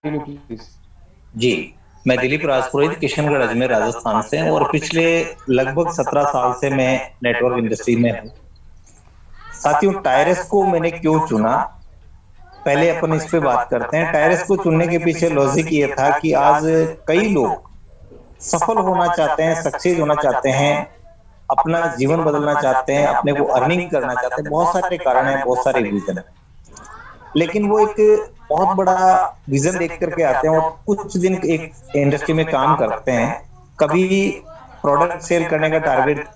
Continue please. जी, मैं दिलीप राजपुरोहित किशनगढ़ अजमेर राजस्थान से हूं और पिछले लगभग 17 साल से मैं नेटवर्क इंडस्ट्री में हूं। साथियों, टायरस को मैंने क्यों चुना, पहले अपन इस पे बात करते हैं। टायरस को चुनने के पीछे लॉजिक ये था कि आज कई लोग सफल होना चाहते हैं, सक्सेस होना चाहते हैं, अपना जीवन बदलना चाहते हैं, अपने को अर्निंग करना चाहते हैं। बहुत सारे कारण हैं, बहुत सारे रीजन है, लेकिन वो एक बहुत बड़ा विजन देख करके आते हैं और कुछ दिन एक इंडस्ट्री में काम करते हैं। कभी प्रोडक्ट सेल करने का टारगेट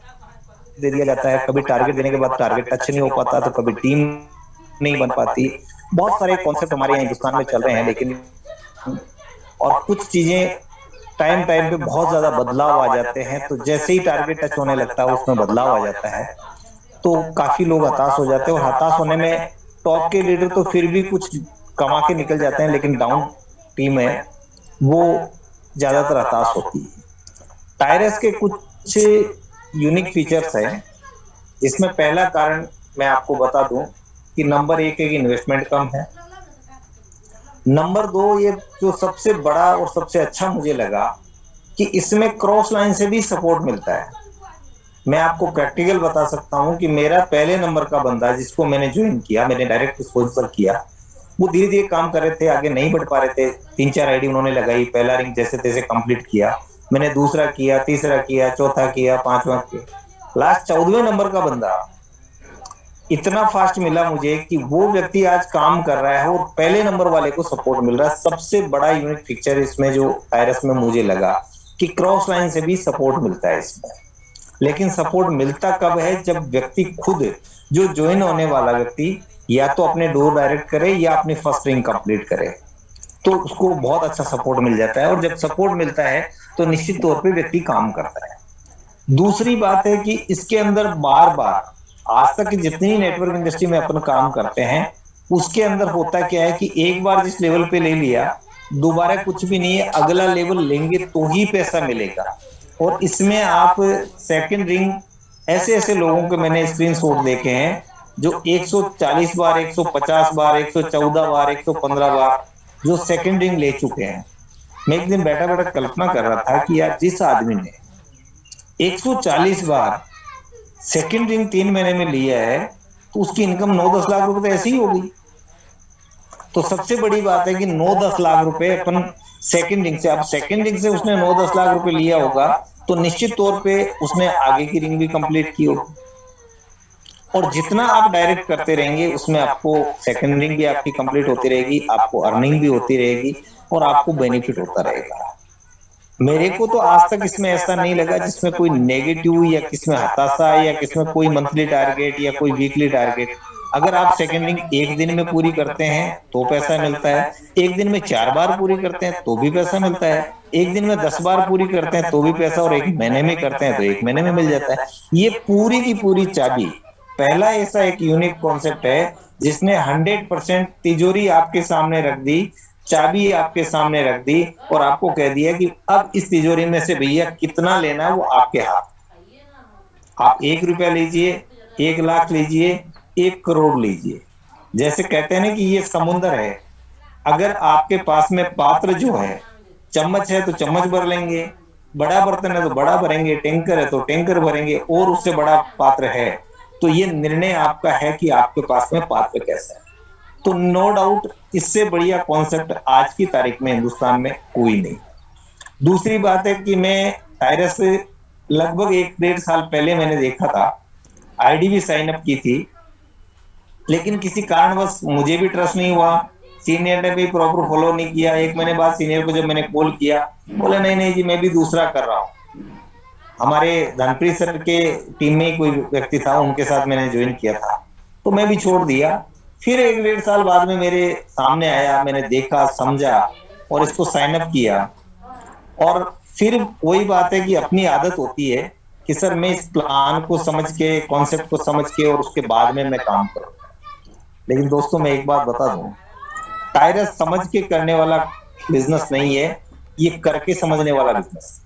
दे दिया जाता है, कभी टारगेट देने के बाद टारगेट टच नहीं हो पाता, तो कभी टीम नहीं बन पाती। बहुत सारे कॉन्सेप्ट हमारे यहाँ हिंदुस्तान में चल रहे हैं, लेकिन और कुछ चीजें टाइम टाइम पे बहुत ज्यादा बदलाव आ जाते हैं। तो जैसे ही टारगेट टच होने लगता है उसमें बदलाव आ जाता है, तो काफी लोग हताश हो जाते हैं। और हताश होने में टॉप के लीडर तो फिर भी कुछ कमा के निकल जाते हैं, लेकिन डाउन टीम है वो ज्यादातर हताश होती है। टायरस के कुछ यूनिक फीचर्स हैं। इसमें पहला कारण मैं आपको बता दूं कि नंबर एक है कि इन्वेस्टमेंट कम है। नंबर दो, ये जो सबसे बड़ा और सबसे अच्छा मुझे लगा कि इसमें क्रॉस लाइन से भी सपोर्ट मिलता है। मैं आपको प्रैक्टिकल बता सकता हूं कि मेरा पहले नंबर का बंदा जिसको मैंने ज्वाइन किया, मैंने डायरेक्ट स्पॉन्सर किया, वो धीरे धीरे काम कर रहे थे, आगे नहीं बढ़ पा रहे थे। 3-4 आईडी उन्होंने लगाई, पहला रिंग जैसे तैसे कंप्लीट किया, मैंने दूसरा किया, तीसरा किया, चौथा किया, पांचवा किया, लास्ट 14वें नंबर का बंदा इतना फास्ट मिला मुझे कि वो व्यक्ति आज काम कर रहा है और पहले नंबर वाले को सपोर्ट मिल रहा है। सबसे बड़ा यूनिक फीचर इसमें जो टायरस में मुझे लगा कि क्रॉस लाइन से भी सपोर्ट मिलता है इसमें। लेकिन सपोर्ट मिलता कब है, जब व्यक्ति खुद, जो ज्वाइन होने वाला व्यक्ति, या तो अपने डोर डायरेक्ट करे या अपनी फर्स्ट रिंग कंप्लीट करे, तो उसको बहुत अच्छा सपोर्ट मिल जाता है। और जब सपोर्ट मिलता है तो निश्चित तौर पे व्यक्ति काम करता है। दूसरी बात है कि इसके अंदर बार बार, आज तक जितनी नेटवर्क इंडस्ट्री में अपन काम करते हैं उसके अंदर होता क्या है कि एक बार जिस लेवल पे ले लिया, दोबारा कुछ भी नहीं है, अगला लेवल लेंगे तो ही पैसा मिलेगा। और इसमें आप सेकंड रिंग, ऐसे ऐसे लोगों के मैंने स्क्रीनशॉट देखे हैं जो 140 बार, 150 बार, 114 बार, 115 बार जो सेकंड रिंग ले चुके हैं। मैं एक दिन बैठा बैठा कल्पना कर रहा था कि यार, जिस आदमी ने 140 बार सेकंड रिंग 3 महीने में लिया है, तो उसकी इनकम 9-10 लाख रुपए तो ऐसी ही होगी। तो सबसे बड़ी बात है कि 9-10 लाख रुपए अपन सेकंड रिंग से, अब सेकंड रिंग से उसने 9-10 लाख रुपए लिया होगा, तो निश्चित तौर पे उसने आगे की रिंग भी कंप्लीट की होगी। और जितना आप डायरेक्ट करते रहेंगे उसमें आपको सेकंड रिंग भी आपकी कंप्लीट होती रहेगी, आपको अर्निंग भी होती रहेगी और आपको बेनिफिट होता रहेगा। मेरे को तो आज तक इसमें ऐसा नहीं लगा जिसमें कोई नेगेटिव या किसमें हताशा या किसमें कोई मंथली टारगेट या कोई वीकली टारगेट। अगर आप सेकंड रिंग एक दिन में पूरी करते हैं तो पैसा मिलता है, एक दिन में 4 बार पूरी करते हैं तो भी पैसा मिलता है, एक दिन में 10 बार पूरी करते हैं तो भी पैसा, और एक महीने में करते हैं तो एक महीने में मिल जाता है। ये पूरी की पूरी चाबी, पहला ऐसा एक यूनिक कॉन्सेप्ट है जिसने 100% तिजोरी आपके सामने रख दी, चाबी आपके सामने रख दी और आपको कह दिया कि अब इस तिजोरी में से भैया कितना लेना है वो आपके हाथ। आप 1 रुपया लीजिए, 1 लाख लीजिए, 1 करोड़ लीजिए। जैसे कहते हैं ना कि ये समुंदर है, अगर आपके पास में पात्र जो है, चम्मच है तो चम्मच भर लेंगे, बड़ा बर्तन है तो बड़ा भरेंगे, टैंकर है तो टैंकर भरेंगे, और उससे बड़ा पात्र है, तो ये निर्णय आपका है कि आपके पास में पात्र कैसा है। तो नो डाउट इससे बढ़िया कॉन्सेप्ट आज की तारीख में हिंदुस्तान में कोई नहीं। दूसरी बात है कि मैं टायरस से लगभग 1-1.5 साल पहले मैंने देखा था, आईडी भी साइन अप की थी, लेकिन किसी कारणवश मुझे भी ट्रस्ट नहीं हुआ, सीनियर ने भी प्रॉपर फॉलो नहीं किया। 1 महीने बाद सीनियर को जब मैंने कॉल किया, बोले नहीं नहीं जी, मैं भी दूसरा कर रहा हूँ। हमारे धनप्रीत सर के टीम में ही कोई व्यक्ति था, उनके साथ मैंने ज्वाइन किया था, तो मैं भी छोड़ दिया। फिर 1-1.5 साल बाद में मेरे सामने आया, मैंने देखा, समझा और इसको साइन अप किया। और फिर वही बात है कि अपनी आदत होती है कि सर मैं इस प्लान को समझ के, कॉन्सेप्ट को समझ के और उसके बाद में मैं काम करूँ। लेकिन दोस्तों, मैं एक बात बता दूं, टायरस समझ के करने वाला बिजनेस नहीं है, ये करके समझने वाला बिजनेस।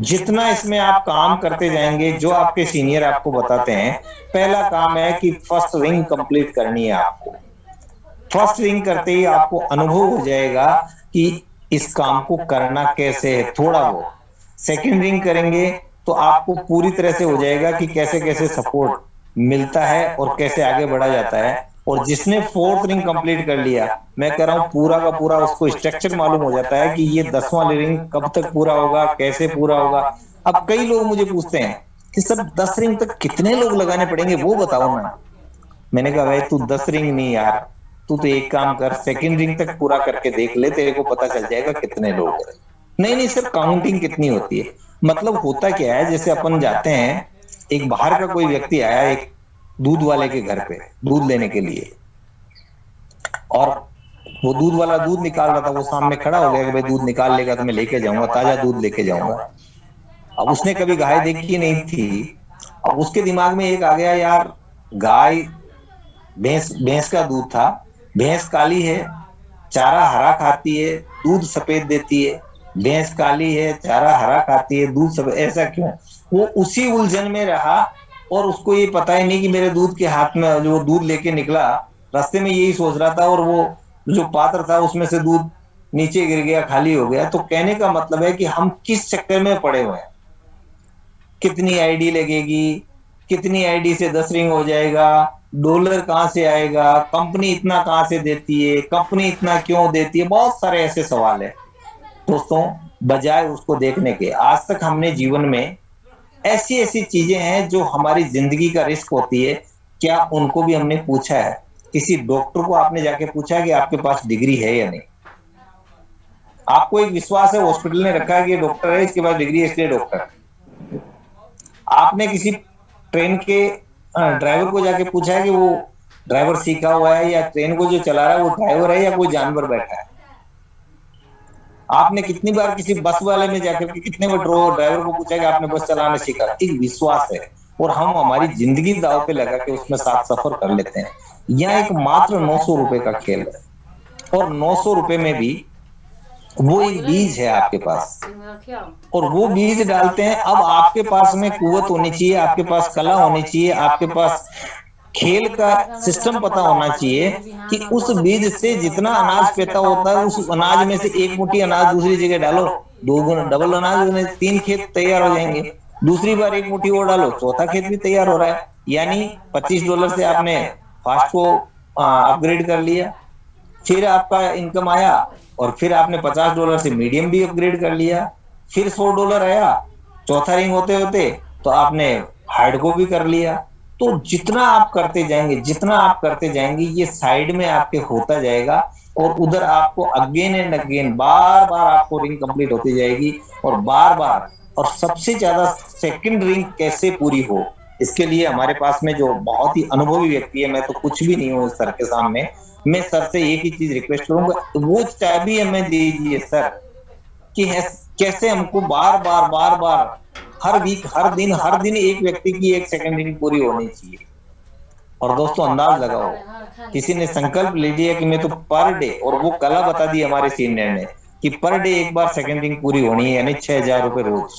जितना इसमें आप काम करते जाएंगे, जो आपके सीनियर आपको बताते हैं, पहला काम है कि फर्स्ट रिंग कंप्लीट करनी है आपको। फर्स्ट रिंग करते ही आपको अनुभव हो जाएगा कि इस काम को करना कैसे है, थोड़ा बहुत। सेकंड रिंग करेंगे तो आपको पूरी तरह से हो जाएगा कि कैसे कैसे सपोर्ट मिलता है और कैसे आगे बढ़ा जाता है। और जिसने फोर्थ रिंग कंप्लीट कर लिया, मैं कह रहा हूं पूरा का पूरा उसको स्ट्रक्चर मालूम हो जाता है कि ये 10वां रिंग कब तक पूरा होगा, कैसे पूरा होगा। अब कई लोग मुझे पूछते हैं कि सर 10 रिंग तक कितने लोग लगाने पड़ेंगे, वो बताओ ना। मैंने कहा भाई तू 10 रिंग नहीं यार, तू तो एक काम कर, सेकंड रिंग तक पूरा करके देख ले, तेरे को पता चल जाएगा कितने लोग हैं। नहीं नहीं सर, काउंटिंग कितनी होती है, मतलब होता क्या है, जैसे अपन जाते हैं, एक बाहर का कोई व्यक्ति आया एक दूध वाले के घर पे दूध लेने के लिए, और वो दूध वाला दूध निकाल रहा था, वो सामने खड़ा हो गया कि भाई दूध निकाल लेगा तो मैं लेके जाऊंगा, ताजा दूध लेके जाऊंगा। अब उसने कभी गाय देखी नहीं थी। अब उसके दिमाग में एक आ गया, यार गाय, भैंस, भैंस का दूध था, भैंस काली है, चारा हरा खाती है, दूध सफेद देती है। भैंस काली है, चारा हरा खाती है, दूध सफेद, ऐसा क्यों? वो उसी उलझन में रहा और उसको ये पता ही नहीं कि मेरे दूध के हाथ में, जो दूध लेके निकला रास्ते में यही सोच रहा था, और वो जो पात्र था उसमें से दूध नीचे गिर गया, खाली हो गया। तो कहने का मतलब है कि हम किस चक्कर में पड़े हुए हैं, कितनी आईडी लगेगी, कितनी आईडी से 10 रिंग हो जाएगा, डॉलर कहां से आएगा, कंपनी इतना कहां से देती है, कंपनी इतना क्यों देती है, बहुत सारे ऐसे सवाल है दोस्तों। बजाय उसको देखने के, आज तक हमने जीवन में ऐसी ऐसी चीजें हैं जो हमारी जिंदगी का रिस्क होती है, क्या उनको भी हमने पूछा है? किसी डॉक्टर को आपने जाके पूछा कि आपके पास डिग्री है या नहीं? आपको एक विश्वास है, हॉस्पिटल ने रखा है कि डॉक्टर है, इसके पास डिग्री है इसलिए डॉक्टर। आपने किसी ट्रेन के ड्राइवर को जाके पूछा है कि वो ड्राइवर सीखा हुआ है, या ट्रेन को जो चला रहा है वो ड्राइवर है या कोई जानवर बैठा है? आपने कितनी बार किसी बस वाले में जाकर के कितने बार ड्राइवर को पूछा कि आपने बस चलाना सीखा? एक विश्वास है, और हम हमारी जिंदगी दांव पे लगा के उसमें साथ सफर कर लेते हैं। यह एक मात्र 900 रुपए का खेल है, और 900 रुपए में भी वो एक बीज है आपके पास, और वो बीज डालते हैं। अब आपके पास में कुवत होनी चाहिए, आपके पास कला होनी चाहिए, आपके पास खेल का सिस्टम पता होना चाहिए कि उस बीज से जितना अनाज पैदा होता है, उस अनाज में से एक मुट्ठी अनाज दूसरी जगह डालो, 2 गुना डबल अनाज, 3 खेत तैयार हो जाएंगे। दूसरी बार एक मुट्ठी और डालो, चौथा खेत भी तैयार हो रहा है। यानी $25 से आपने फास्ट को अपग्रेड कर लिया, फिर आपका इनकम आया, और फिर आपने $50 से मीडियम भी अपग्रेड कर लिया, फिर $100 आया, चौथा रिंग होते होते तो आपने हार्ड को भी कर लिया। तो जितना आप करते जाएंगे, जितना आप करते जाएंगे, ये साइड में आपके होता जाएगा, और उधर आपको अगेन एंड अगेन बार बार आपको रिंग कंप्लीट होती जाएगी, और बार बार। और सबसे ज्यादा सेकंड रिंग कैसे पूरी हो, इसके लिए हमारे पास में जो बहुत ही अनुभवी व्यक्ति है, मैं तो कुछ भी नहीं हूँ सर के सामने, मैं सर से एक ही चीज रिक्वेस्ट करूंगा, वो चाबी हमें दीजिए सर, कि कैसे हमको बार बार बार बार हर वीक, हर दिन एक व्यक्ति की एक सेकंड रिंग पूरी होनी चाहिए। और दोस्तों अंदाज लगाओ, किसी ने संकल्प ले लिया कि मैं तो पर डे, और वो कला बता दी हमारे सीनियर ने कि पर डे एक बार सेकंड रिंग पूरी होनी है, यानी 6,000 रुपए रोज,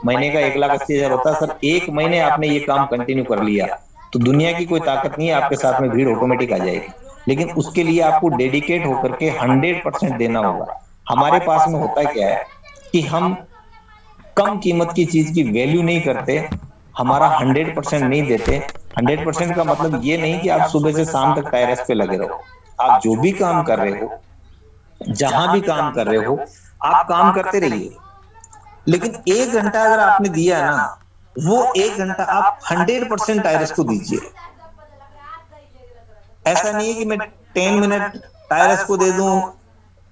महीने का 1,80,000 होता है सर। एक महीने आपने ये काम कंटिन्यू कर लिया तो दुनिया की कोई ताकत नहीं है, आपके साथ में भीड़ ऑटोमेटिक आ जाएगी। लेकिन उसके लिए आपको डेडिकेट होकर के 100% देना होगा। हमारे पास में होता क्या है कि हम कम कीमत की चीज की वैल्यू नहीं करते, हमारा 100% नहीं देते। 100% का मतलब ये नहीं कि आप सुबह से शाम तक टायरस पे लगे रहो। आप जो भी काम कर रहे हो, जहां भी काम कर रहे हो, आप काम करते रहिए, लेकिन 1 घंटा अगर आपने दिया ना, वो 1 घंटा आप 100% टायरस को दीजिए। ऐसा नहीं है कि मैं 10 मिनट टायरस को दे दूं,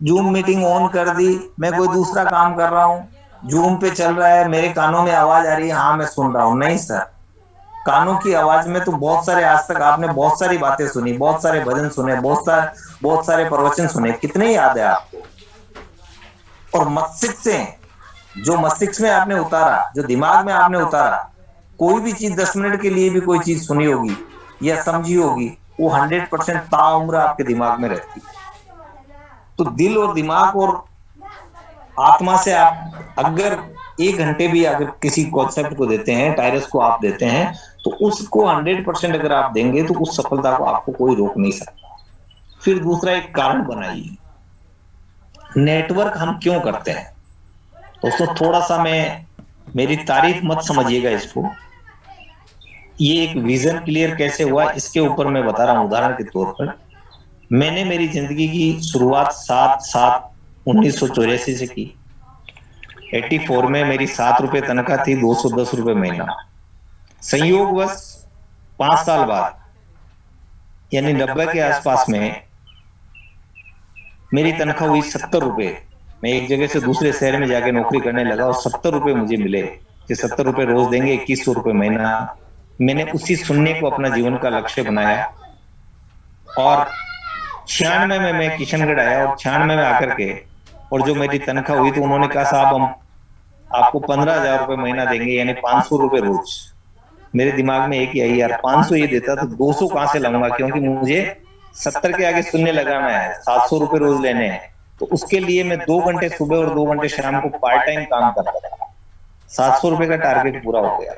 जूम मीटिंग ऑन कर दी, मैं कोई दूसरा काम कर रहा हूं, जूम पे चल रहा है, मेरे कानों में आवाज आ रही है, हाँ मैं सुन रहा हूं। नहीं सर, कानों की आवाज में तो बहुत सारे, आज तक आपने बहुत सारी बातें सुनी, बहुत सारे भजन सुने, बहुत सारे प्रवचन सुने, कितने याद है आपको? और मस्तिष्क से, जो मस्तिष्क में आपने उतारा, जो दिमाग में आपने उतारा, कोई भी चीज 10 मिनट के लिए भी कोई चीज सुनी होगी या समझी होगी, वो 100% ताउम्र आपके दिमाग में रहती है। तो दिल और दिमाग और आत्मा से आप अगर 1 घंटे भी अगर किसी कॉन्सेप्ट को देते हैं, टायरस को आप देते हैं, तो उसको 100% अगर आप देंगे तो उस सफलता को आपको कोई रोक नहीं सकता। फिर दूसरा एक कारण बनाइए, नेटवर्क हम क्यों करते हैं। दोस्तों थोड़ा सा मैं, मेरी तारीफ मत समझिएगा इसको, ये एक विजन क्लियर कैसे हुआ इसके ऊपर मैं बता रहा हूं उदाहरण के तौर पर। मैंने मेरी जिंदगी की शुरुआत 7/7/1984 से की। 84 में मेरी 7 रुपए तनख्वाह थी, 210 रुपए महीना। संयोगवश 5 साल बाद यानी 90 के आसपास में मेरी तनख्वाह हुई 70 रुपए। मैं एक जगह से दूसरे शहर में जाके नौकरी करने लगा और 70 रुपए मुझे मिले कि 70 रुपए रोज देंगे, 2100 रुपए महीना। मैंने उसी शून्य को अपना जीवन का लक्ष्य बनाया और 96 में मैं किशनगढ़ आया और 96 में आकर के और जो मेरी तनख्वाह हुई तो उन्होंने कहा साहब हम आपको 15,000 रुपए महीना देंगे, यानी 500 रुपए रोज। मेरे दिमाग में एक ही आई, यार 500 ये देता तो 200 कहां से लाऊंगा, क्योंकि मुझे 70 के आगे शून्य लगाना है, 700 रुपए रोज लेने हैं। तो उसके लिए मैं 2 घंटे सुबह और 2 घंटे शाम को पार्ट टाइम काम करता था। 700 रुपए का टारगेट पूरा हो गया।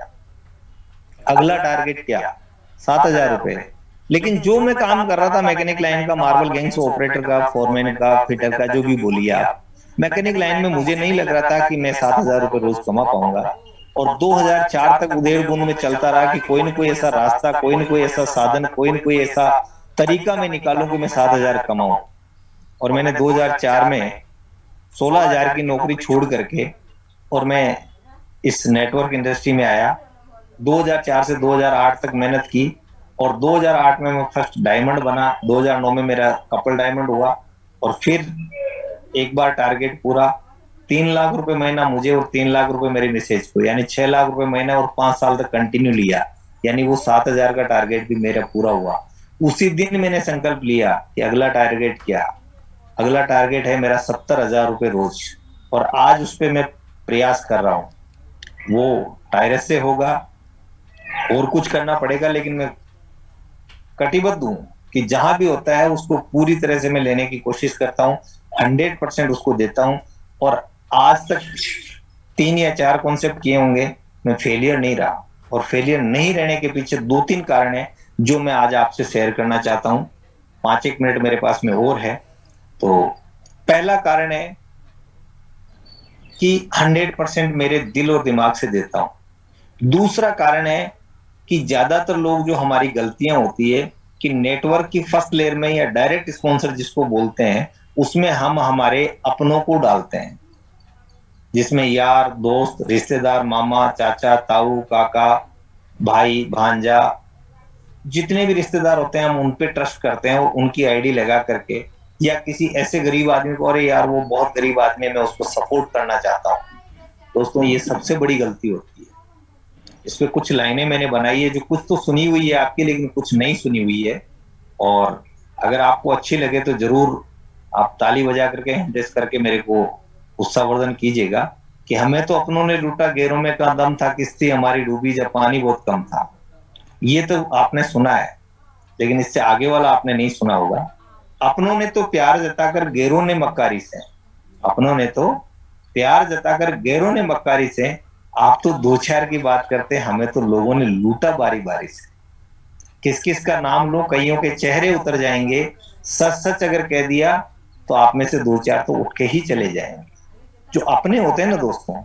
अगला टारगेट क्या, 7,000 रुपए। लेकिन जो मैं काम कर रहा था मैकेनिक लाइन का, मार्बल गैंग्स ऑपरेटर का, फोरमैन का, फिटर का, जो भी बोलिए आप, मैकेनिक लाइन में मुझे नहीं लग रहा था कि मैं 7,000 रुपए रोज कमा पाऊंगा। और 2004 तक उधेड़ बुन में चलता रहा कि कोई ना कोई ऐसा रास्ता, कोई ना कोई ऐसा साधन, कोई ना कोई ऐसा तरीका मैं निकालूं कि मैं 7,000 कमाऊं। और मैंने 2004 में 16,000 की नौकरी छोड़ करके और मैं इस नेटवर्क इंडस्ट्री में आया। 2004 से 2008 तक मेहनत की और 2008 में मैं फर्स्ट डायमंड बना। 2009 में मेरा कपल डायमंड हुआ और फिर एक बार टारगेट पूरा, 3 लाख रुपए महीना मुझे और 3 लाख रुपए मेरे मिसेज को, यानी 6 लाख रुपए महीना, और 5 साल तक कंटिन्यू लिया, यानी वो 7,000 का टारगेट भी मेरा पूरा हुआ। उसी दिन मैंने संकल्प लिया कि अगला टारगेट क्या, अगला टारगेट है मेरा 70,000 रुपए रोज। और आज उस पर मैं प्रयास कर रहा हूं। वो टायरस से होगा और कुछ करना पड़ेगा, लेकिन मैं कटिबद्ध हूं कि जहां भी होता है उसको पूरी तरह से मैं लेने की कोशिश करता हूं, 100% उसको देता हूं। और आज तक 3 या 4 कॉन्सेप्ट किए होंगे, मैं फेलियर नहीं रहा। और फेलियर नहीं रहने के पीछे 2-3 कारण है जो मैं आज आपसे शेयर करना चाहता हूं। 5-1 मिनट मेरे पास में और है। तो पहला कारण है कि 100% मेरे दिल और दिमाग से देता हूं। दूसरा कारण है कि ज्यादातर लोग, जो हमारी गलतियां होती है कि नेटवर्क की फर्स्ट लेयर में या डायरेक्ट स्पॉन्सर जिसको बोलते हैं, उसमें हम हमारे अपनों को डालते हैं, जिसमें यार दोस्त, रिश्तेदार, मामा, चाचा, ताऊ, काका, भाई, भांजा, जितने भी रिश्तेदार होते हैं हम उन पे ट्रस्ट करते हैं और उनकी आईडी लगा करके, या किसी ऐसे गरीब आदमी को, अरे यार वो बहुत गरीब आदमी है मैं उसको सपोर्ट करना चाहता हूँ। दोस्तों ये सबसे बड़ी गलती होती है। इस पे कुछ लाइनें मैंने बनाई है जो कुछ तो सुनी हुई है आपकी, लेकिन कुछ नहीं सुनी हुई है। और अगर आपको अच्छी लगे तो जरूर आप ताली बजा करके, हैंडेस करके मेरे को उत्साहवर्धन कीजिएगा कि हमें तो अपनों ने लूटा, गैरों में का दम था, किस्ती हमारी डूबी जब पानी बहुत कम था। ये तो आपने सुना है, लेकिन इससे आगे वाला आपने नहीं सुना होगा। अपनों ने तो प्यार जताकर गैरों ने मक्कारी से, अपनों ने तो प्यार जताकर गैरों ने मक्कारी से, आप तो 2-4 की बात करते, हमें तो लोगों ने लूटा बारी बारी से। किस किस का नाम लो, कईयों के चेहरे उतर जाएंगे, सच सच अगर कह दिया तो आप में से 2-4 तो उठ के ही चले जाएंगे। जो अपने होते हैं ना दोस्तों,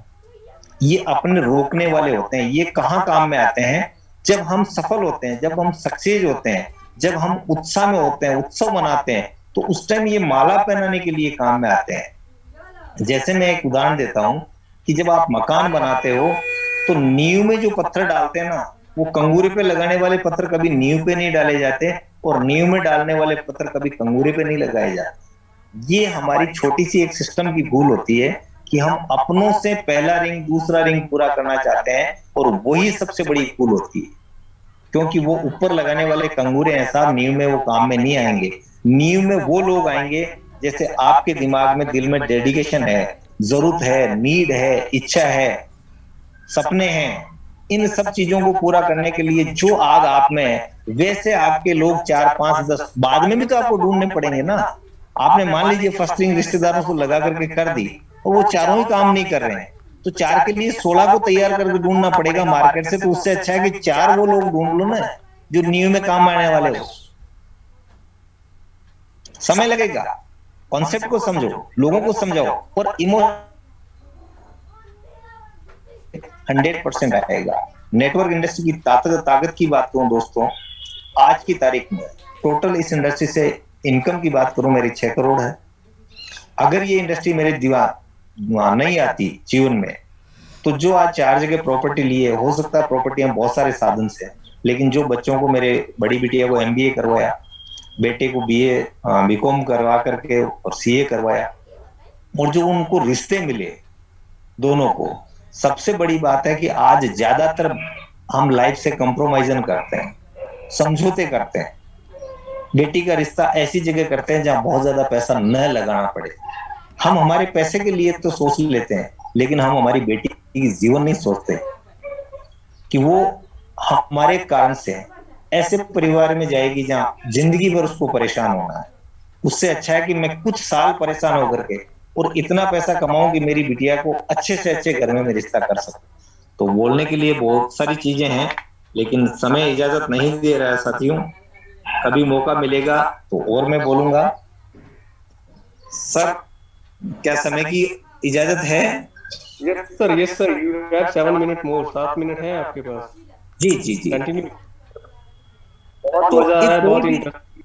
ये अपने रोकने वाले होते हैं। ये कहाँ काम में आते हैं, जब हम सफल होते हैं, जब हम सक्सेस होते हैं, जब हम उत्साह में होते हैं, उत्सव मनाते हैं, तो उस टाइम ये माला पहनाने के लिए काम में आते हैं। जैसे मैं एक उदाहरण देता हूं कि जब आप मकान बनाते हो तो नींव में जो पत्थर डालते हैं ना, वो कंगूरे पे लगाने वाले पत्थर कभी नींव पे नहीं डाले जाते, और नींव में डालने वाले पत्थर कभी कंगूरे पे नहीं लगाए जाते। ये हमारी छोटी सी एक सिस्टम की भूल होती है कि हम अपनों से पहला रिंग दूसरा रिंग पूरा करना चाहते हैं, और वही सबसे बड़ी भूल होती है। क्योंकि वो ऊपर लगाने वाले कंगूरे हैं साहब, नींव में वो काम में नहीं आएंगे। नींव में वो लोग आएंगे जैसे आपके दिमाग में, दिल में डेडिकेशन है, जरूरत है, नीड है, इच्छा है, सपने हैं। इन सब चीजों को पूरा करने के लिए जो आग आप में है, वैसे आपके लोग 4-5-10 बाद में भी तो आपको ढूंढने पड़ेंगे ना। आपने मान लीजिए फर्स्ट रिंग रिश्तेदारों को लगा करके कर दी, और वो चारों ही काम नहीं कर रहे हैं, तो 4 के लिए 16 को तैयार करके ढूंढना पड़ेगा मार्केट से। तो उससे अच्छा है कि 4 वो लोग ढूंढ लो ना जो न्यू में काम आने वाले हो। समय लगेगा, कॉन्सेप्ट को समझो, लोगों को समझाओ, और इमोशन 100% आएगा। नेटवर्क इंडस्ट्री की ताकत की बात करूं दोस्तों, आज की तारीख में टोटल इस इंडस्ट्री से इनकम की बात करूं, मेरी 6 करोड़ है। अगर ये इंडस्ट्री मेरे दीवार नहीं आती जीवन में, तो जो आज 4 जगह प्रॉपर्टी लिए, हो सकता है प्रॉपर्टियां बहुत सारे साधन से, लेकिन जो बच्चों को, मेरे बड़ी बिटिया को एमबीए करवाया, बेटे को बीए बीकॉम करवा करके और सीए करवाया, और जो उनको रिश्ते मिले दोनों को, सबसे बड़ी बात है कि आज ज्यादातर हम लाइफ से कंप्रोमाइजन करते हैं, समझौते करते हैं। बेटी का रिश्ता ऐसी जगह करते हैं जहां बहुत ज्यादा पैसा न लगाना पड़े। हम हमारे पैसे के लिए तो सोच लेते हैं, लेकिन हम हमारी बेटी की जीवन नहीं सोचते कि वो हमारे कारण से ऐसे परिवार में जाएगी जहां जिंदगी भर उसको परेशान होना है। उससे अच्छा है कि मैं कुछ साल परेशान होकर के और इतना पैसा कमाऊं कि मेरी बिटिया को अच्छे से अच्छे घर में मैं रिश्ता कर सकूं। तो बोलने के लिए बहुत सारी चीजें हैं, लेकिन समय इजाजत नहीं दे रहा है साथियों। कभी मौका मिलेगा तो और मैं बोलूंगा। सर, क्या समय की इजाजत है? Yes sir, yes sir, you have 7 minute more, 7 minute है आपके पास। जी जी जी, कंटिन्यू। बहुत तो मजा आया, बहुत इंटरेस्टिंग।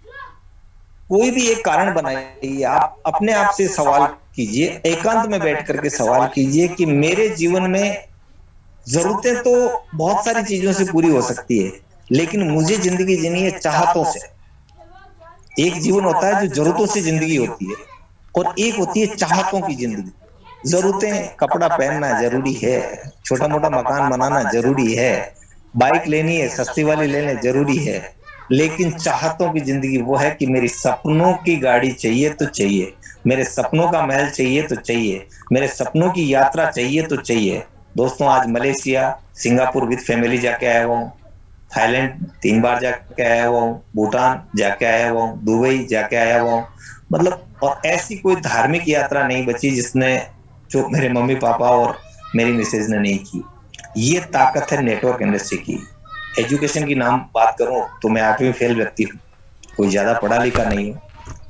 कोई भी एक कारण बनाइए, आप अपने आप से सवाल कीजिए, एकांत में बैठ करके सवाल कीजिए कि मेरे जीवन में जरूरतें तो बहुत सारी चीजों से पूरी हो सकती है, लेकिन मुझे जिंदगी जीनी है चाहतों से। एक जीवन होता है जो जरूरतों से जिंदगी होती है, और एक होती है चाहतों की जिंदगी। जरूरतें, कपड़ा पहनना जरूरी है, छोटा मोटा मकान बनाना जरूरी है, बाइक लेनी है सस्ती वाली लेने जरूरी है, लेकिन चाहतों की जिंदगी वो है कि मेरी सपनों की गाड़ी चाहिए तो चाहिए, मेरे सपनों का महल चाहिए तो चाहिए, मेरे सपनों की यात्रा चाहिए तो चाहिए। दोस्तों, आज मलेशिया, सिंगापुर विद फैमिली जाके आया हुआ हूँ, थाईलैंड 3 बार जाके आया हुआ हूँ, भूटान जाके आया हुआ हूँ, दुबई जाके आया हुआ हूँ। मतलब, और ऐसी कोई धार्मिक यात्रा नहीं बची जिसने, जो मेरे मम्मी पापा और मेरी मिसेज ने नहीं की। ये ताकत है नेटवर्क इंडस्ट्री की। एजुकेशन की नाम बात करूं तो मैं 8वीं फेल व्यक्ति हूँ, कोई ज्यादा पढ़ा लिखा नहीं हूँ,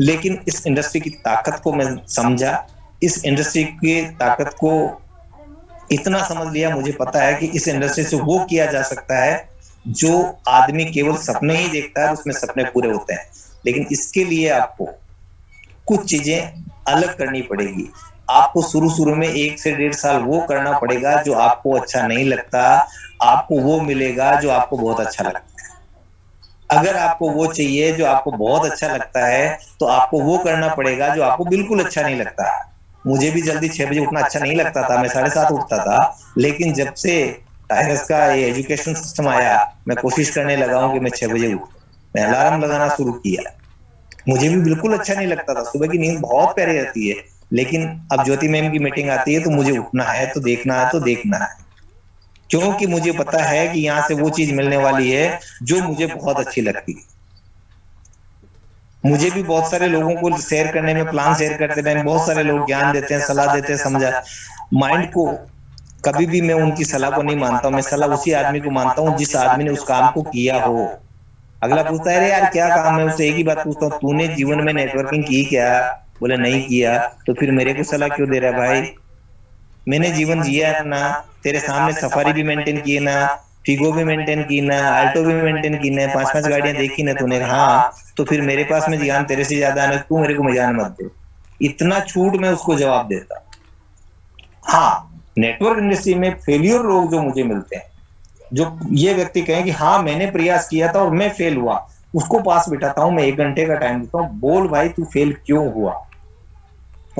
लेकिन इस इंडस्ट्री की ताकत को मैं समझा, इस इंडस्ट्री की ताकत को इतना समझ लिया, मुझे पता है कि इस इंडस्ट्री से वो किया जा सकता है जो आदमी केवल सपने ही देखता है, उसमें सपने पूरे होते हैं। लेकिन इसके लिए आपको कुछ चीजें अलग करनी पड़ेगी। आपको शुरू शुरू में 1 से 1.5 साल वो करना पड़ेगा जो आपको अच्छा नहीं लगता, आपको वो मिलेगा जो आपको बहुत अच्छा लगता है। अगर आपको वो चाहिए जो आपको बहुत अच्छा लगता है, तो आपको वो करना पड़ेगा जो आपको बिल्कुल अच्छा नहीं लगता। मुझे भी जल्दी 6 बजे उठना अच्छा नहीं लगता था, मैं 7:30 उठता था, लेकिन जब से टाइरस का ये एजुकेशन सिस्टम आया, मैं कोशिश करने लगा हूं कि मैं 6 बजे उठूं। मैं अलार्म लगाना शुरू किया। मुझे भी बिल्कुल अच्छा नहीं लगता था, सुबह की नींद बहुत प्यारी रहती है, लेकिन अब ज्योति मैम की मीटिंग आती है तो मुझे उठना है, तो देखना है, तो देखना है, क्योंकि मुझे पता है कि यहाँ से वो चीज मिलने वाली है जो मुझे बहुत अच्छी लगती है। मुझे भी बहुत सारे लोगों को शेयर करने में, प्लान शेयर करते टाइम बहुत सारे लोग ज्ञान देते हैं, सलाह देते हैं, समझा माइंड को। कभी भी मैं उनकी सलाह को नहीं मानता हूँ, मैं सलाह उसी आदमी को मानता हूँ जिस आदमी ने उस काम को किया हो। अगला पूछता है, अरे यार क्या काम है, उससे एक ही बात पूछता हूँ, तूने जीवन में नेटवर्किंग की क्या? बोले नहीं किया। तो फिर मेरे को सलाह क्यों दे रहा है भाई? मैंने जीवन जिया ना, तेरे सामने सफारी भी मेंटेन की ना, फिगो भी मेंटेन की ना, आल्टो भी मेंटेन की ना, 5-5 गाड़ियां देखी ना तूने? हाँ, तो फिर मेरे पास में ज्ञान तेरे से ज्यादा है, तू मेरे को ज्ञान मत दे। इतना छूट मैं उसको जवाब देता। हाँ, नेटवर्क इंडस्ट्री में फेलियर लोग जो मुझे मिलते हैं, जो ये व्यक्ति कहें कि हाँ मैंने प्रयास किया था और मैं फेल हुआ, उसको पास बिठाता हूं, मैं 1 घंटे का टाइम देता हूँ, बोल भाई तू फेल क्यों हुआ,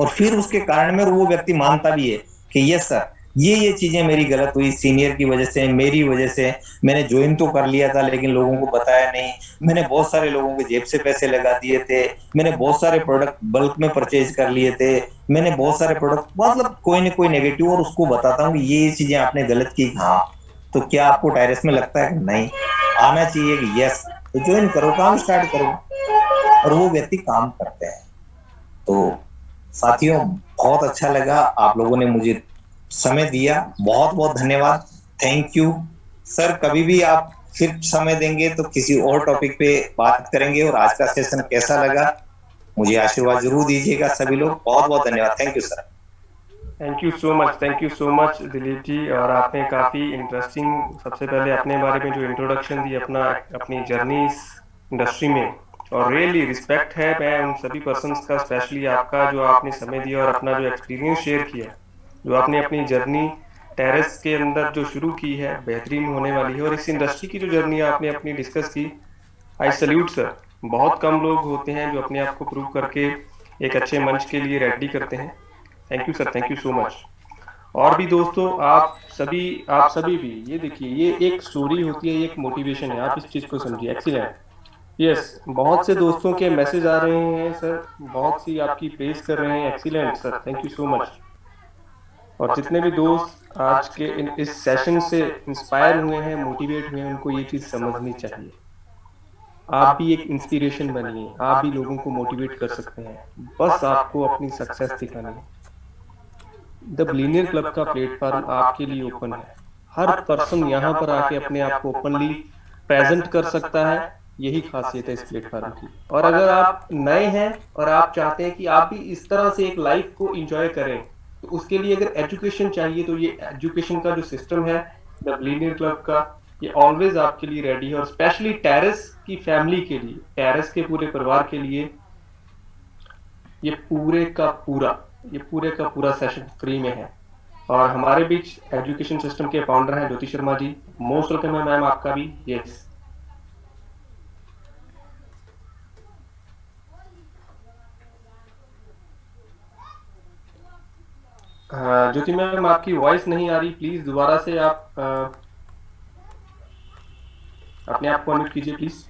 और फिर उसके कारण में वो व्यक्ति मानता भी है कि यस सर, ये चीजें मेरी गलत हुई, सीनियर की वजह से, मेरी वजह से। मैंने ज्वाइन तो कर लिया था लेकिन लोगों को बताया नहीं, मैंने बहुत सारे लोगों के जेब से पैसे लगा दिए थे, मैंने बहुत सारे प्रोडक्ट बल्क में परचेज कर लिए थे, मैंने बहुत सारे प्रोडक्ट, मतलब कोई ना कोई नेगेटिव, और उसको बताता हूँ कि ये चीजें आपने गलत की। हाँ, तो क्या आपको टायरस में लगता है कि नहीं आना चाहिए कि यस, तो ज्वाइन करो, काम स्टार्ट करो, और वो व्यक्ति काम करते हैं। तो साथियों, बहुत अच्छा लगा, आप लोगों ने मुझे समय दिया, बहुत बहुत धन्यवाद, थैंक यू सर। कभी भी आप फिर समय देंगे तो किसी और टॉपिक पे बात करेंगे। और आज का सेशन कैसा लगा मुझे आशीर्वाद जरूर दीजिएगा सभी लोग। बहुत बहुत धन्यवाद। Thank you sir. Thank you so much Dilip ji. और आपने काफ़ी इंटरेस्टिंग, सबसे पहले अपने बारे में जो इंट्रोडक्शन दी, अपना अपनी जर्नी इस इंडस्ट्री में, और रियली रिस्पेक्ट है मैं उन सभी पर्सन्स का, स्पेशली आपका जो आपने समय दिया और अपना जो एक्सपीरियंस शेयर किया, जो आपने अपनी जर्नी टेरेस के अंदर जो शुरू की है, बेहतरीन होने वाली है, और इस इंडस्ट्री की जो जर्नी आपने अपनी डिस्कस की, आई सल्यूट सर। बहुत कम लोग होते हैं जो अपने आप को प्रूव करके एक अच्छे मंच के लिए रेडी करते हैं। Thank you sir, thank you so much. और भी दोस्तों, आप सभी भी ये देखिए, ये एक स्टोरी होती है, ये एक मोटिवेशन है, आप इस चीज को समझिए। एक्सीलेंट। यस, बहुत से दोस्तों के मैसेज आ रहे हैं सर, बहुत सी आपकी प्रेज कर रहे हैं। Excellent sir, thank you so much. और जितने भी दोस्त आज के इस सेशन से इंस्पायर हुए हैं, मोटिवेट हुए हैं, उनको ये चीज समझनी चाहिए। आप भी एक इंस्पिरेशन बनिए, आप भी लोगों को मोटिवेट कर सकते हैं, बस आपको अपनी सक्सेस दिखानी है। द बिलियनियर क्लब का प्लेटफॉर्म आपके लिए ओपन है। हर पर्सन यहाँ पर आके अपने आप को ओपनली प्रेजेंट कर सकता है। यही खासियत है इस प्लेटफॉर्म की। और अगर आप नए हैं और आप चाहते हैं कि आप भी इस तरह से एक लाइफ को एंजॉय करें, तो उसके लिए अगर एजुकेशन चाहिए, तो ये एजुकेशन का जो सिस्टम है द बिलियनियर क्लब का, ये ऑलवेज आपके लिए रेडी है। और स्पेशली टेरेस की फैमिली के लिए, टेरेस के पूरे परिवार के लिए ये पूरे का पूरा सेशन फ्री में है। और हमारे बीच एजुकेशन सिस्टम के फाउंडर हैं ज्योति शर्मा जी। मोस्ट वेलकम है मैम आपका भी। यस, ज्योति मैम आपकी वॉइस नहीं आ रही, प्लीज दोबारा से आप अपने आप को अनम्यूट कीजिए प्लीज।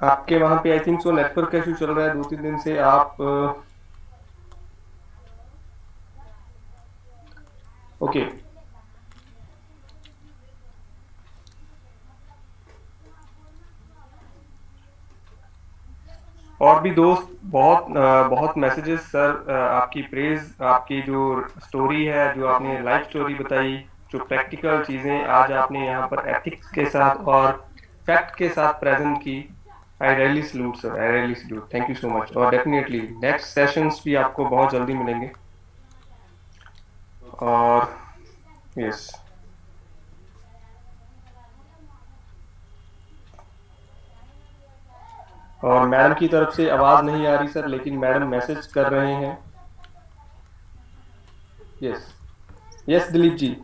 आपके वहां पे I think so network issue चल रहा है 2-3 दिन से। आप ओके। और भी दोस्त, बहुत मैसेजेस सर, आपकी प्रेज, आपकी जो स्टोरी है, जो आपने लाइफ स्टोरी बताई, जो प्रैक्टिकल चीजें आज आपने यहाँ पर एथिक्स के साथ और फैक्ट के साथ प्रेजेंट की, I really salute sir, I really salute. Thank you so much. और डेफिनेटली नेक्स्ट सेशंस भी आपको बहुत जल्दी मिलेंगे। और यस, और मैडम की तरफ से आवाज नहीं आ रही सर, लेकिन मैडम मैसेज कर रहे हैं। Yes, yes Dilip ji,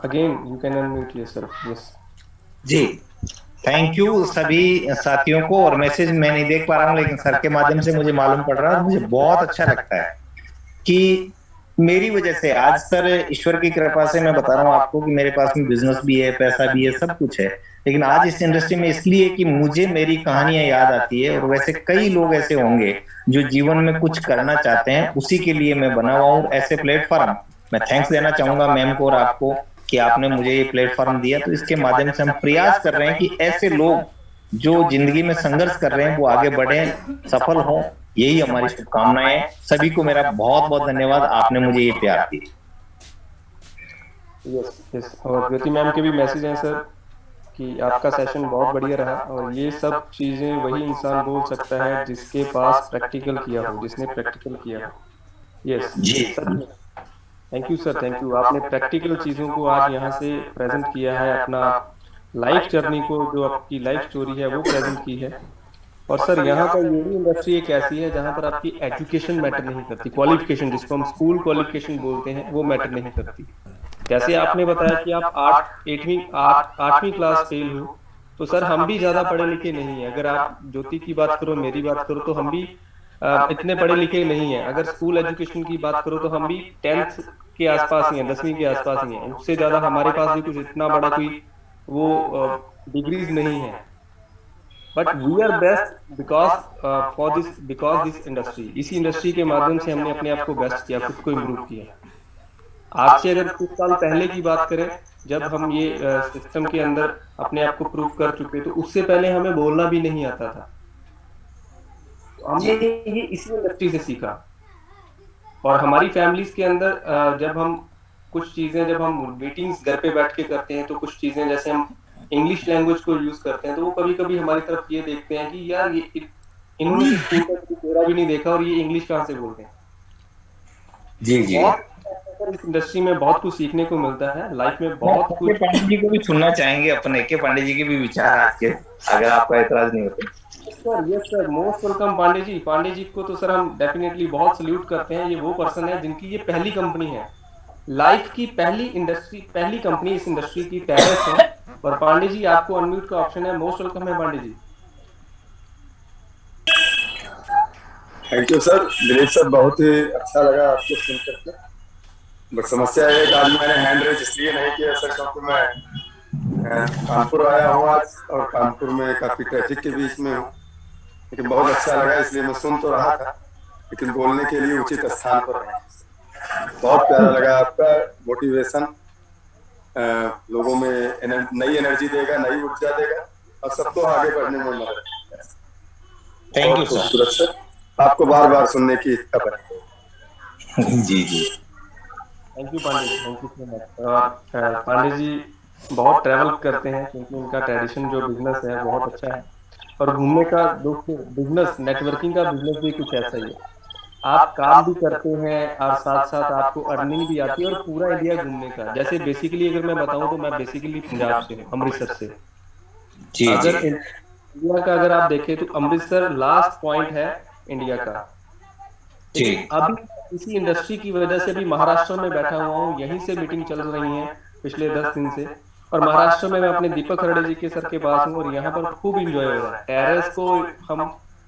again you can unmute yourself. Yes ji, thank you सभी साथियों को। और मैसेज मैं नहीं देख पा रहा हूँ, लेकिन सर के माध्यम से मुझे मालूम पड़ रहा है। मुझे बहुत अच्छा लगता है कि मेरी वजह से आज सर, ईश्वर की कृपा से मैं बता रहा हूँ आपको कि मेरे पास में बिजनेस भी है, पैसा भी है, सब कुछ है, लेकिन आज इस इंडस्ट्री में इसलिए कि मुझे मेरी कहानियां याद आती है। और वैसे कई लोग ऐसे होंगे जो जीवन में कुछ करना चाहते हैं, उसी के लिए मैं बना हुआ हूँ ऐसे प्लेटफॉर्म। मैं थैंक्स देना चाहूंगा मैम को और आपको कि आपने मुझे ये प्लेटफॉर्म दिया। तो इसके माध्यम से हम प्रयास कर रहे हैं कि ऐसे लोग जो जिंदगी में संघर्ष कर रहे हैं वो आगे बढ़े, सफल हो। यही हमारी शुभकामनाएं हैं। सभी को मेरा बहुत बहुत धन्यवाद, आपने मुझे ये प्यार दिया। Yes yes. और ज्योति मैम के भी मैसेज हैं सर कि आपका सेशन बहुत बढ़िया रहा, और ये सब चीजें वही इंसान बोल सकता है जिसके पास प्रैक्टिकल किया हो, जिसने प्रैक्टिकल किया हो। यस जी sir, thank you sir, thank you. आपने प्रैक्टिकल चीजों को आज यहाँ से प्रेजेंट किया है, अपना लाइफ जर्नी को, जो आपकी लाइफ स्टोरी है वो प्रेजेंट की है। और सर, यहाँ पर ये भी इंडस्ट्री एक ऐसी है जहाँ पर आपकी एजुकेशन मैटर नहीं करती, क्वालिफिकेशन जिसको हम स्कूल क्वालिफिकेशन बोलते हैं, वो मैटर नहीं करती। जैसे आपने बताया कि आप 8वीं क्लास फेल हो, तो सर हम भी ज्यादा पढ़े लिखे नहीं है। अगर आप ज्योति की बात करो, मेरी बात करो, तो हम भी इतने पढ़े लिखे नहीं है। अगर स्कूल एजुकेशन की बात करो तो हम भी 10th के आसपास ही हैं, 10वीं के आसपास ही हैं। उससे ज्यादा हमारे पास भी कुछ इतना बड़ा कोई वो डिग्रीज नहीं है। But we are best because this industry, इसी इंडस्ट्री के माध्यम से हमने अपने आप को बेस्ट किया, खुद को इम्प्रूव किया। आज से अगर कुछ साल पहले की बात करें, जब हम ये सिस्टम के अंदर अपने आप को प्रूव कर चुके, तो उससे पहले हमें बोलना भी नहीं आता था। तो हमने ये इसी इंडस्ट्री से सीखा। और हमारी फैमिलीज के अंदर जब हम कुछ चीजें जब हम मीटिंग्स घर पे बैठ के करते हैं तो कुछ चीजें जैसे हम इंग्लिश लैंग्वेज को यूज करते हैं तो वो कभी कभी हमारी तरफ ये देखते हैं कि यार ये इन्होंने तो स्कूल का कभी चेहरा भी नहीं देखा और ये इंग्लिश कहाँ से बोल रहे हैं। जी तो जी। बहुत इस इंडस्ट्री में बहुत कुछ सीखने को मिलता है, लाइफ में मैं बहुत के कुछ। पांडे जी को भी सुनना चाहेंगे, अपने के पांडे जी के भी विचार आज के, अगर आपका एतराज नहीं होता। Sir yes sir, most welcome Pandey ji. Pandey ji को तो सर हम डेफिनेटली बहुत सल्यूट करते हैं। ये वो पर्सन है जिनकी ये पहली कंपनी है, लाइफ की पहली इंडस्ट्री, पहली कंपनी इस इंडस्ट्री की टेरेस है। और पांडे जी आपको अनम्यूट का ऑप्शन है, मोस्ट वेलकम है Pandey ji. Thank you sir, Dilip sir, बहुत ही अच्छा लगा आपको सुन करके। बट समस्या है कि आज मैंने हैंड रेज इसलिए नहीं किया सर क्योंकि मैं कानपुर आया हूँ आज और कानपुर में काफी ट्रैफिक के बीच में हूँ। लेकिन बहुत अच्छा लगा, इसलिए मैं सुन तो रहा था लेकिन बोलने के लिए उचित स्थान पर रहा। बहुत प्यारा लगा आपका मोटिवेशन, लोगों में नई एनर्जी देगा, नई ऊर्जा देगा और सबको आगे बढ़ने में मदद करेगा। थैंक यू बहुत खूबसूरत सर, आपको बार बार सुनने की इच्छा बनी। जी जी। Thank you Pandey ji, thank you so much. Pandey ji बहुत ट्रैवल करते हैं क्योंकि उनका ट्रेडिशन जो बिजनेस है बहुत अच्छा है। और घूमने का दोस्तों बिजनेस, नेटवर्किंग का बिजनेस भी कुछ ऐसा ही है। आप काम भी करते हैं और साथ साथ आपको अर्निंग भी आती है और पूरा इंडिया घूमने का। जैसे बेसिकली अगर मैं बताऊं तो मैं बेसिकली पंजाब से हूँ, अमृतसर से। जी जी। अगर इंडिया का अगर आप देखें तो अमृतसर लास्ट पॉइंट है इंडिया का। जी। लेकिन अभी इसी इंडस्ट्री की वजह से अभी महाराष्ट्र में बैठा हुआ हूँ, यहीं से मीटिंग चल रही है पिछले 10 दिन से। और महाराष्ट्र में मैं अपने दीपक खरड़े जी के सर के पास हूँ और यहाँ पर खूब इंजॉय हो रहा है। टेरेस को हम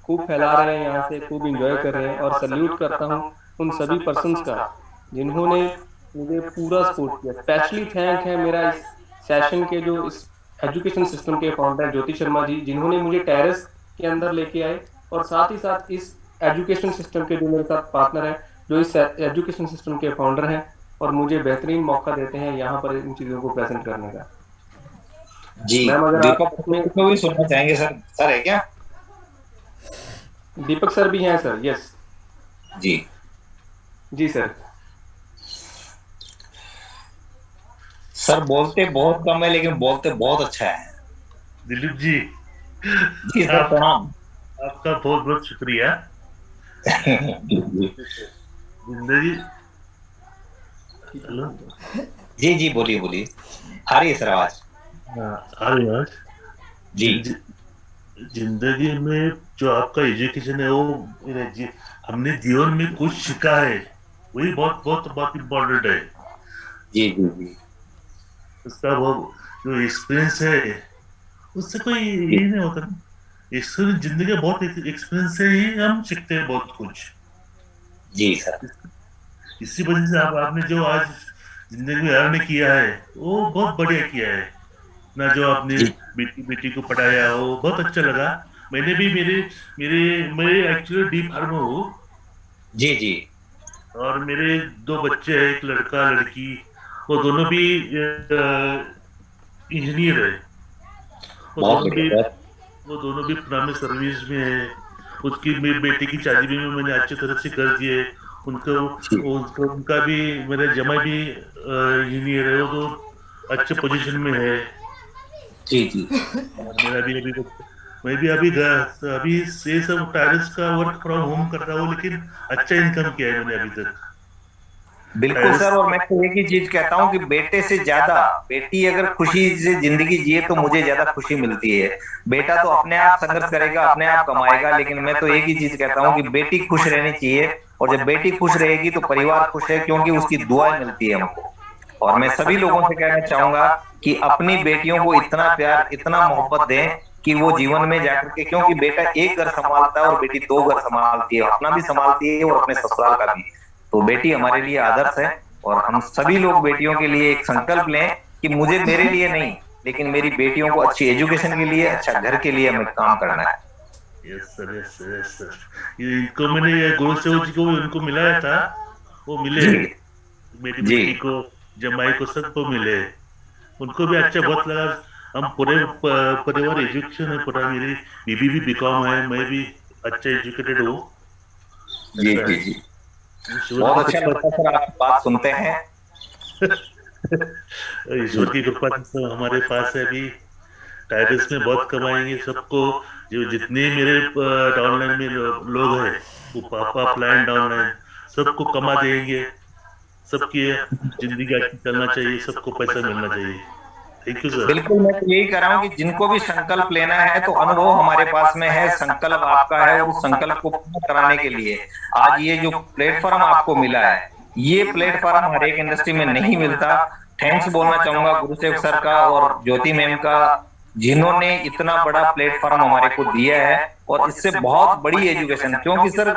खूब फैला रहे हैं, यहाँ से खूब इंजॉय कर रहे हैं। और सल्यूट करता हूँ उन सभी पर्सन्स का जिन्होंने मुझे पूरा सपोर्ट किया। स्पेशली थैंक है मेरा इस सेशन के जो इस एजुकेशन सिस्टम के फाउंडर ज्योति शर्मा जी, जिन्होंने मुझे टेरेस के अंदर लेके आए। और साथ ही साथ इस एजुकेशन सिस्टम के जो मेरे साथ पार्टनर है, जो इस एजुकेशन सिस्टम के फाउंडर हैं और मुझे बेहतरीन मौका देते हैं यहाँ पर इन चीजों को प्रेजेंट करने का। जी। मैम अगर आप दीपक को भी सुनना चाहेंगे सर, सर है क्या? दीपक सर भी हैं सर? यस जी जी सर। सर बोलते बहुत कम है लेकिन बोलते बहुत अच्छा है। दिलीप जी, जी सर प्रणाम। आपका बहुत बहुत शुक्रिया। जिंदगी, हेलो जी जी बोलिए बोलिए, आ रही है सर आवाज? आ रही है जी। जिंदगी में जो आपका एजुकेशन है वो हमने जीवन में कुछ सीखा है, वही बहुत बहुत बहुत इम्पोर्टेंट है। जी जी जी। उसका वो जो एक्सपीरियंस है उससे कोई ये नहीं होता ना। एक्सपीरियंस, जिंदगी का बहुत एक्सपीरियंस से ही हम सीखते हैं बहुत कुछ। जी सर। इसी वजह से आपने जो आज जिंदगी में अर्न किया है वो बहुत बढ़िया किया है ना। जो आपने बेटी को पढ़ाया वो बहुत अच्छा लगा। मैंने भी मेरे एक्चुअली डी फार्मा हूँ। जी जी। और मेरे 2 बच्चे हैं, एक लड़का लड़की। वो दोनों भी इंजीनियर है। वो दोनों भी पुराने सर्विस में है। उसकी मेरी बेटी की शादी भी मैंने अच्छी तरह से कर दी है। उनका भी, मेरा जमाई भी इंजीनियर है, वो तो अच्छे पोजीशन में है। जी जी। मैं भी अभी से सब टायर्स का वर्क फ्रॉम होम कर रहा हूँ, लेकिन अच्छा इनकम किया है मैंने अभी तक। बिल्कुल सर, और मैं तो एक ही चीज कहता हूँ कि बेटे से ज्यादा बेटी अगर खुशी से जिंदगी जिए तो मुझे ज्यादा खुशी मिलती है। बेटा तो अपने आप संघर्ष करेगा, अपने आप कमाएगा, लेकिन मैं तो एक ही चीज कहता हूँ कि बेटी खुश रहनी चाहिए। और जब बेटी खुश रहेगी तो परिवार खुश है, क्योंकि उसकी दुआएं मिलती है हमको। और मैं सभी लोगों से कहना चाहूंगा कि अपनी बेटियों को इतना प्यार, इतना मोहब्बत दें कि वो जीवन में जाकर के, क्योंकि बेटा एक घर संभालता है और बेटी 2 घर संभालती है, अपना भी संभालती है और अपने ससुराल का भी। तो बेटी हमारे लिए आदर्श है। और हम सभी लोग बेटियों के लिए एक संकल्प लें कि मुझे मेरे लिए नहीं, लेकिन मेरी बेटियों को अच्छी एजुकेशन के लिए, अच्छा घर के लिए हमें काम करना है। Yes sir, yes sir, yes sir. इनको मैंने गुरु सेवक जी को उनको मिलाया था, वो मिले। मेरी बेटी को, जमाई को, सबको मिले। उनको भी अच्छा बहुत लगा। हम पूरे परिवार एजुकेशन है पूरा। मेरी बीबी भी बीकॉम है, मैं भी अच्छा एजुकेटेड हूँ। जी जी जी। बहुत अच्छा लगता है सर, आपकी बात सुनते हैं। ईश्वर की कृपा से तो हमारे पास है अभी, टाइटल्स में बहुत कमाएंगे सबको। जो जितने मेरे डाउनलाइन में लोग हैं, वो पापा अपलाइन डाउनलाइन सबको कमा देंगे। सबकी जिंदगी अच्छी चलना चाहिए, सबको पैसा मिलना चाहिए। Thank you sir. बिल्कुल, मैं तो यही कह रहा हूँ कि जिनको भी संकल्प लेना है तो अनुभव हमारे पास में है, संकल्प आपका है, और उस संकल्प को पूरा कराने के लिए आज ये जो प्लेटफॉर्म आपको मिला है, ये प्लेटफॉर्म हर एक इंडस्ट्री में नहीं मिलता। थैंक्स बोलना चाहूंगा गुरुसेवक सर का और ज्योति मैम का, जिन्होंने इतना बड़ा प्लेटफॉर्म हमारे को दिया है। और इससे बहुत बड़ी एजुकेशन, क्योंकि सर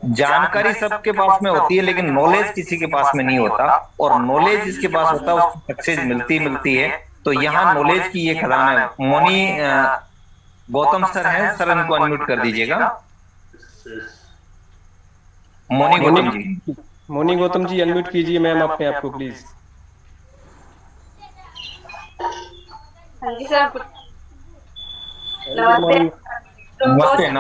जानकारी सबके पास में होती है लेकिन नॉलेज किसी के पास में नहीं होता, और नॉलेज जिसके पास होता है उसको सक्सेस मिलती है। तो यहाँ नॉलेज की ये खदान है। मोनी गौतम सर हैं, सर इनको अनम्यूट कर दीजिएगा। मोनी गौतम जी, मोनी गौतम जी अनम्यूट कीजिए मैम अपने आप को प्लीज। हाँ जी सर, नमस्ते।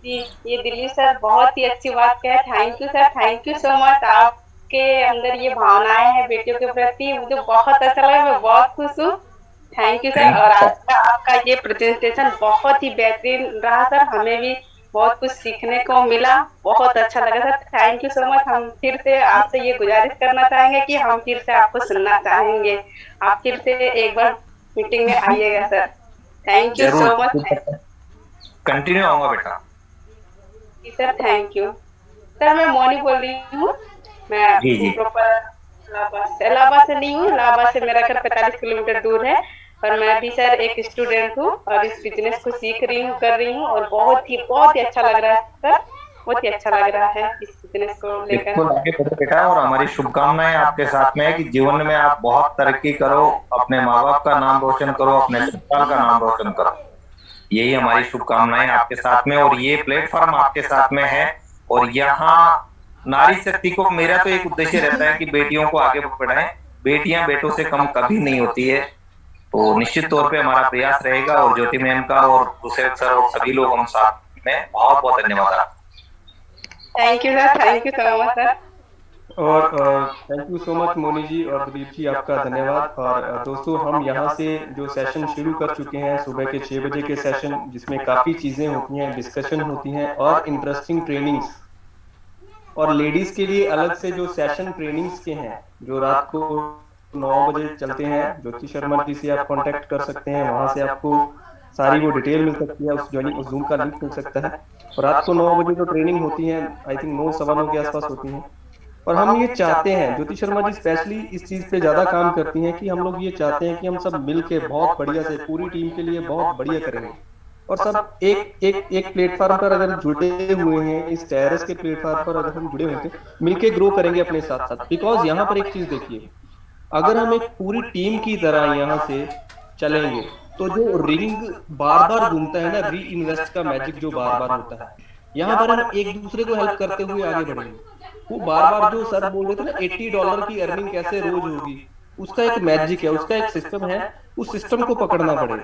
ये दिलीप सर बहुत ही अच्छी बात कहे। Thank you sir, thank you so much. आपके अंदर ये भावनाएं हैं बेटियों के प्रति, मुझे बहुत अच्छा लगा, मैं बहुत खुश हूँ। Thank you sir. और आज का आपका ये प्रेजेंटेशन बहुत ही बेहतरीन रहा सर, हमें भी बहुत कुछ सीखने को मिला, बहुत अच्छा लगा sir. Thank you so much. हम फिर से आपसे ये गुजारिश करना चाहेंगे कि हम फिर से आपको सुनना चाहेंगे, आप फिर से एक बार मीटिंग में आइएगा sir. Thank you so much. Continue आऊंगा बेटा। Sir thank you sir. मैं मोनी बोल रही हूँ, मैं प्रॉपर इलाहाबाद से नहीं हूँ। इलाहाबाद से मेरा घर 45 किलोमीटर दूर है, और मैं भी सर एक स्टूडेंट हूँ और इस बिजनेस को सीख रही हूँ, कर रही हूँ, और बहुत ही अच्छा लग रहा है सर, बहुत ही अच्छा लग रहा है इस बिजनेस को लेकर। आगे बढ़ो बेटा, और हमारी शुभकामनाएं आपके साथ में है कि जीवन में आप बहुत तरक्की करो, अपने माँ बाप का नाम रोशन करो, अपने ससुराल का नाम रोशन करो। यही हमारी शुभकामनाएं आपके साथ में, और ये प्लेटफॉर्म आपके साथ में है। और यहाँ नारी शक्ति को, मेरा तो एक उद्देश्य रहता है कि बेटियों को आगे बढ़ाएं। बेटियां बेटों से कम कभी नहीं होती है, तो निश्चित तौर पे हमारा प्रयास रहेगा। और ज्योति मैम का और गुरुसेवक सर और सभी लोग हम साथ में, बहुत बहुत धन्यवाद। Thank you sir, thank you so much sir. और thank you so much Moni ji और दिलीप जी, आपका धन्यवाद। और दोस्तों, हम यहाँ से जो सेशन शुरू कर चुके हैं सुबह के 6 बजे के सेशन, जिसमें काफ़ी चीज़ें होती हैं, डिस्कशन होती हैं और इंटरेस्टिंग ट्रेनिंग्स, और लेडीज़ के लिए अलग से जो सेशन ट्रेनिंग्स के हैं जो रात को 9 बजे चलते हैं। ज्योति शर्मा जी से आप कांटेक्ट कर सकते हैं, वहाँ से आपको सारी वो डिटेल मिल सकती है, उस ज्वाइनिंग उस जूम का लिंक मिल सकता है। और रात को 9 बजे जो ट्रेनिंग होती है, आई थिंक 9 सवा 9 के आसपास होती हैं। और हम ये चाहते हैं, ज्योति शर्मा जी स्पेशली इस चीज पे ज्यादा काम करती हैं कि हम लोग ये चाहते हैं कि हम सब मिल के बहुत बढ़िया से पूरी टीम के लिए बहुत बढ़िया करेंगे, और सब एक प्लेटफॉर्म पर अगर जुड़े हुए हैं, इस टेरेस के प्लेटफॉर्म पर अगर हम जुड़े हुए हैं, मिलके ग्रो करेंगे अपने साथ साथ। बिकॉज यहाँ पर एक चीज देखिए, अगर हम एक पूरी टीम की तरह यहाँ से चलेंगे तो जो रिंग बार बार घूमता है ना, री इन्वेस्ट का मैजिक जो बार बार होता है, यहाँ पर हम एक दूसरे को हेल्प करते हुए आगे बढ़ेंगे। वो बार बार जो सर बोल रहे थे ना, $80 की अर्निंग कैसे रोज होगी, उसका एक मैजिक है, उसका एक सिस्टम है, उस सिस्टम को पकड़ना पड़ेगा।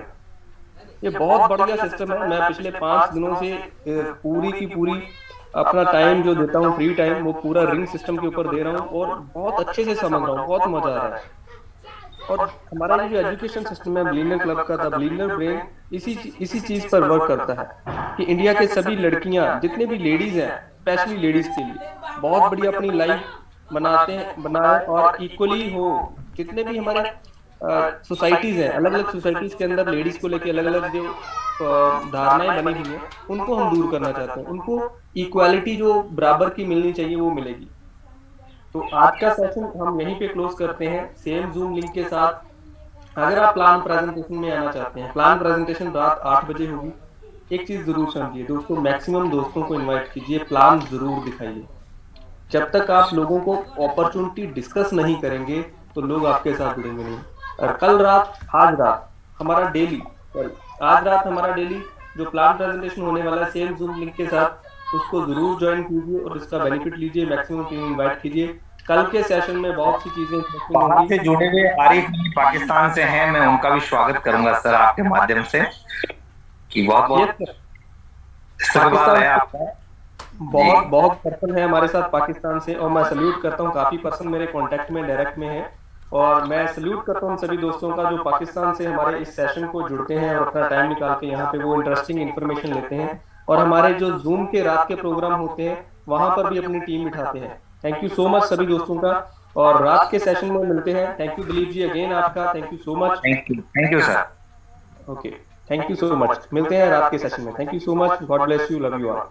ये बहुत बढ़िया सिस्टम है। मैं पिछले 5 दिनों से पूरी की पूरी अपना टाइम जो देता हूँ, फ्री टाइम, वो पूरा रिंग सिस्टम के ऊपर दे रहा हूँ और बहुत अच्छे से समझ रहा हूँ, बहुत मजा आ रहा है। और हमारा जो एजुकेशन सिस्टम है बिलियनर क्लब का, था बिलियनर ब्रेन, इसी चीज पर वर्क करता है कि इंडिया के सभी लड़कियां, जितने भी लेडीज हैं, स्पेशली लेडीज के लिए बहुत बढ़िया अपनी लाइफ बनाए और इक्वली हो। जितने भी हमारे सोसाइटीज हैं, अलग अलग सोसाइटीज के अंदर लेडीज को लेके अलग अलग जो धारणाएं बनी हुई हैं, उनको हम दूर करना चाहते हैं। उनको इक्वालिटी जो बराबर की मिलनी चाहिए वो मिलेगी। तो आज का सेशन हम यहीं पे क्लोज करते हैं, सेम जूम लिंक के साथ। अगर आप प्लान प्रेजेंटेशन में आना चाहते हैं, प्लान प्रेजेंटेशन रात 8 बजे होगी। एक चीज जरूर समझिए दोस्तों, मैक्सिमम दोस्तों को इनवाइट कीजिए, प्लान जरूर दिखाइए। जब तक आप लोगों को अपॉर्चुनिटी डिस्कस नहीं करेंगे तो लोग आपके साथ जुड़ेंगे नहीं। और आज रात हमारा डेली जो प्लान प्रेजेंटेशन होने वाला है, सेम जूम लिंक के साथ, उसको जरूर ज्वाइन कीजिए और इसका बेनिफिट लीजिए। मैक्सिमम टीम इनवाइट कीजिए। कल के सेशन में बहुत सी चीजें बाहर से जुड़े हुए आरिफ पाकिस्तान से हैं, मैं उनका भी स्वागत करूंगा सर आपके माध्यम से, कि बहुत इस्तकबाल है आपका। बहुत बहुत पर्सन है हमारे साथ पाकिस्तान से, और मैं सल्यूट करता हूँ, काफी पर्सन मेरे कांटेक्ट में डायरेक्ट में है, और मैं सल्यूट करता हूँ सभी दोस्तों का जो पाकिस्तान से हमारे इस सेशन को जुड़ते हैं और अपना टाइम निकाल के यहाँ पे वो इंटरेस्टिंग इन्फॉर्मेशन लेते हैं, और हमारे जो जूम के रात के प्रोग्राम होते हैं वहां पर भी अपनी टीम बिठाते हैं। थैंक यू सो मच सभी दोस्तों का, और रात के सेशन में मिलते हैं। Thank you Dilip ji, again आपका thank you so much. Thank you sir. Okay, thank you so much, मिलते हैं रात के सेशन में। Thank you so much, God bless you, love you all.